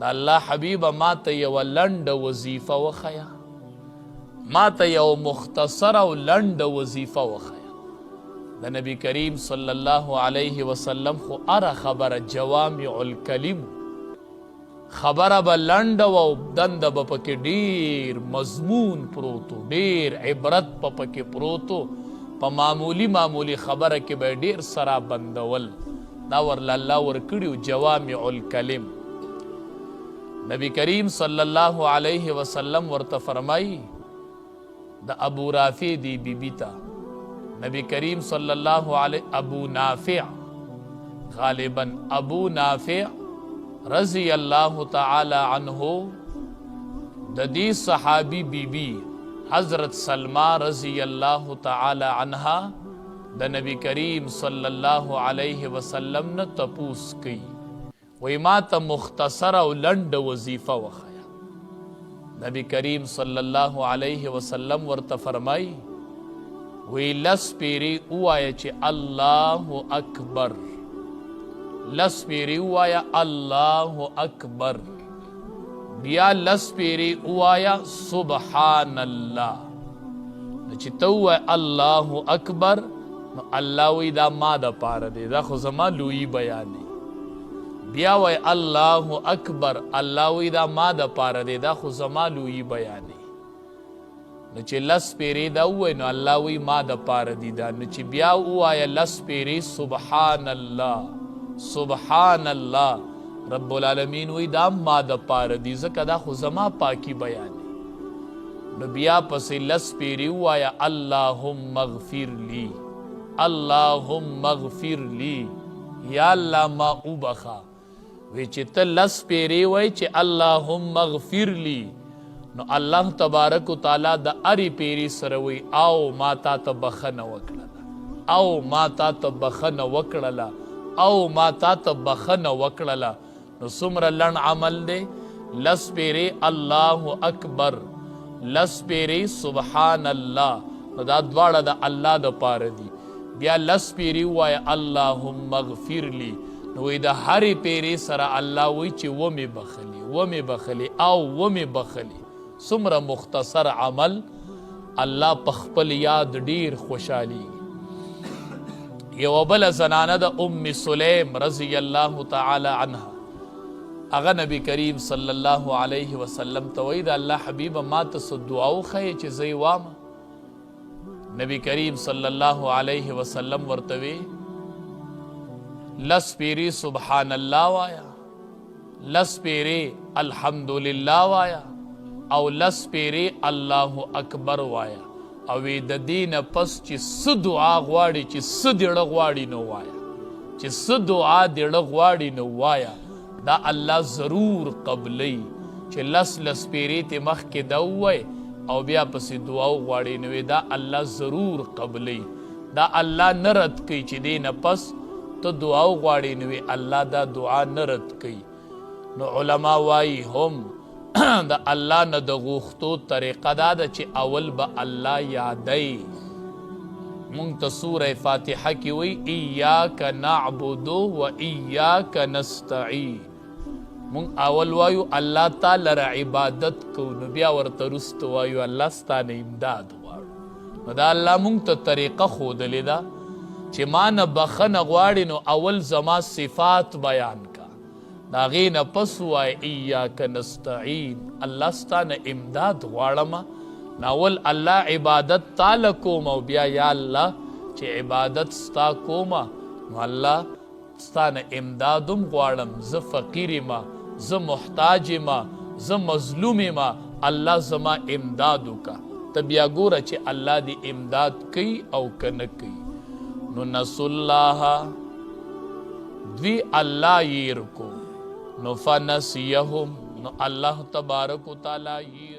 دا الله حبیبه ما ته یوه لنډه وظیفه وښیه، ما ته یو مختصره او لنډه وظیفه وښیه. د نبی کریم صلی الله علیه وسلم خو اره خبره جوامع الکلم، خبره به لنډه و او دنده به پکې ډیر مضمون پروت و، ډیر عبرت په پکې پروت و. په معمولی خبره کې به ډیر سره بندول. دا ورله الله ورکړي جوامع الکلم. نبی کریم صلی الله علیه وسلم ورته فرمایي د ابو رافع دی بیبی ته، نبی کریم صلی الله علیه ابو نافع، غالبا ابو نافع رضی اللہ تعالی عنہ د دې صحابی بیبی حضرت سلمہ رضی اللہ تعالی عنہا د نبی کریم صلی اللہ علیہ وسلم نه تپوس کی، وی ما ته مختصر او لنډ وظیفه وخیا. نبی کریم صلی اللہ علیہ وسلم ورته فرمائی وی لس پیری اوایا چې اللہ اکبر، لس پیری اوایا اللہ اکبر، بیا لس پیری اوایا سبحان اللہ. چې تو اللہ اکبر نو اللہ وی دا ما دا پاره دی، دا خو زما لوی بیانی. بیا وی اللہ اکبر، اللہ وی دا ما دا پاره دی، دا خو زما لوی بیانی. نو چې لس پیری دا وی نو اللہ وی ما دا پاره دی دا. نو چې بیا وایا لس پیری سبحان اللہ، سبحان اللہ، رب العالمین وی دا ما دا پاره دی ځکه دا خو زما پاکی بیانی. نو بیا پس لس پیری وایا اللہم اغفر لی، اللہم اغفر لی، یا اللہ ما اوبخا. وی چې ته لس پیری وی چې اللہم اغفر لی، نو اللہ تبارک و تعالی دا اری پیری سره وی او ما تا ته بخنه وکړله، او ما تا ته بخنه وکړله، او ما تا ته بخنه وکړله. نو څومره لنډ عمل دی، لس پیری اللہ اکبر، لس پیری سبحان اللہ، نو دا دواړه د الله د پاره دي. بیا لس پیری وای اللہم اغفر لی، نو وی د هرې پیری سره الله وی چې ومې بخلی، ومې بخلی او ومې بخلی. څومره مختصر عمل، الله په خپل یاد ډیر خوشحالی. یو بله زنانه د ام سلیم رضی اللہ تعالی عنها، اغا نبی کریم صلی اللہ علیہ وسلم ته وی د الله حبیب ما ته څه دعا وښیې چې زه یې وامه. نبی کریم صلی اللہ علیہ وسلم ورته وی لس پیری سبحان اللہ وایا، لس پیری الحمدللہ وایا، او لس پیری اللہ اکبر وایا. او د دین پس چې څه دعا غواړي، چې څه دیړه غواړي نو وایا، چې څه دعا دیړه غواړي نو وایا. دا الله ضرور قبلی. چې لس لس پیری ته مخکې دا ووایي او بیا پسې دعا غواړي نو دا الله ضرور قبلی. دا الله نه رد کوي چې دې نه پس ته دعا غواړي نو الله دا دعا نه رد کوي. نو علما وایي هم د الله نه د غوښتو طریقه دا ده چې اول به الله یادی. مونږ ته سوره فاتحه کې وایي ایاک نعبد و ایاک نستعین. مونږ اول وایو الله تعالی را عبادت کوو، نو بیا ورته وروسته وایو الله ستا نه امداد غواړو. نو دا الله مونږ ته طریقه ښودلې ده چې ما نه بخنه غواړي نو اول زما صفات بیان کا، د هغې نه پس وایه ایاک نستعین، الله ستا نه امداد غواړم. نو اول الله عبادت تاله کوم او بیا یا الله چې عبادت ستا کوم نو الله ستا نه امدادم غواړم. زه فقیر ما، زه محتاج ما، زه مظلوم ما، الله زما امداد وکړه. ته بیا ګوره چې الله دې امداد کوي او که نه کوي. نو نسوا الله، دوی الله یې رکو، نو فنسیهم، نو الله تبارک و تعالی یې